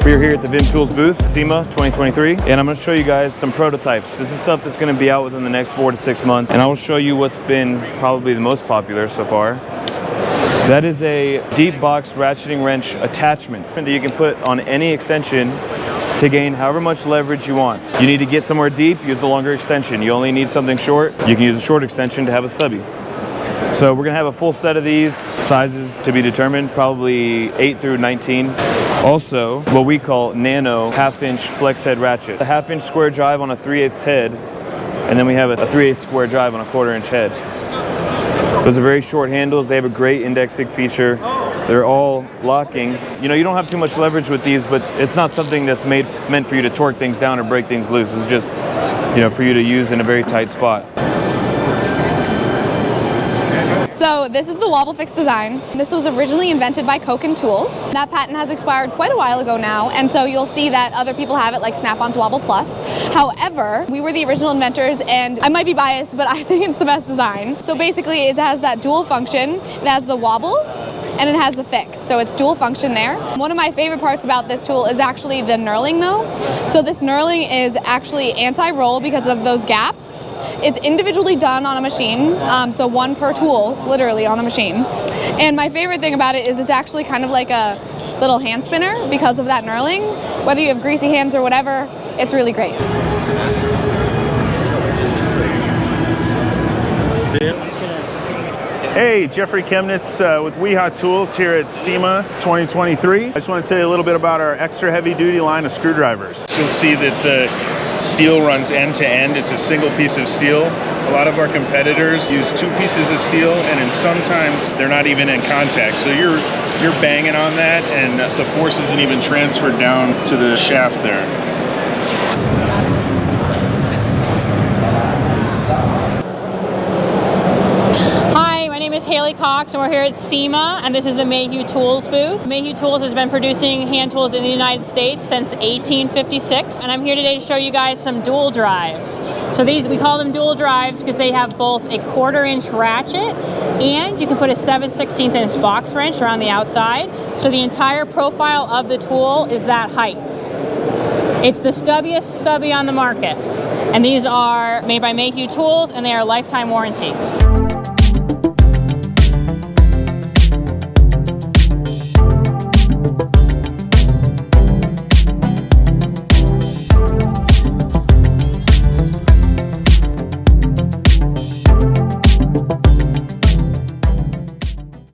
We're here at the Vim Tools booth, SEMA 2023, and I'm going to show you guys some prototypes. This is stuff that's going to be out within the next 4 to 6 months, and I will show you what's been probably the most popular so far. That is a deep box ratcheting wrench attachment that you can put on any extension to gain however much leverage you want. You need to get somewhere deep, use a longer extension. You only need something short, you can use a short extension to have a stubby. So we're gonna have a full set of these, sizes to be determined, probably 8 through 19. Also, what we call nano half-inch flex head ratchet. A half-inch square drive on a 3/8 head, and then we have a 3/8 square drive on a 1/4-inch head. Those are very short handles. They have a great indexing feature. They're all locking. You know, you don't have too much leverage with these, but it's not something that's meant for you to torque things down or break things loose. It's just, you know, for you to use in a very tight spot. So this is the Wobble-Fix design. This was originally invented by Koken tools. That patent has expired quite a while ago now, and so you'll see that other people have it, like Snap-on's Wobble Plus. However, we were the original inventors, and I might be biased, but I think it's the best design. So basically it has that dual function. It has the wobble, and it has the fix, so it's dual function there. One of my favorite parts about this tool is actually the knurling though. So this knurling is actually anti-roll because of those gaps. It's individually done on a machine, so one per tool, literally on the machine. And my favorite thing about it is it's actually kind of like a little hand spinner because of that knurling. Whether you have greasy hands or whatever, it's really great. Hey, Jeffrey Chemnitz with Wiha Tools here at SEMA 2023. I just want to tell you a little bit about our extra heavy duty line of screwdrivers. You'll see that the steel runs end to end. It's a single piece of steel. A lot of our competitors use 2 pieces of steel, and then sometimes they're not even in contact. So you're banging on that, and the force isn't even transferred down to the shaft there. Haley Cox, and we're here at SEMA, and this is the Mayew Tools booth. Mayew Tools has been producing hand tools in the United States since 1856, and I'm here today to show you guys some dual drives. So these, we call them dual drives because they have both a 1/4-inch ratchet, and you can put a 7/16 inch box wrench around the outside. So the entire profile of the tool is that height. It's the stubbiest stubby on the market, and these are made by Mayew Tools, and they are lifetime warranty.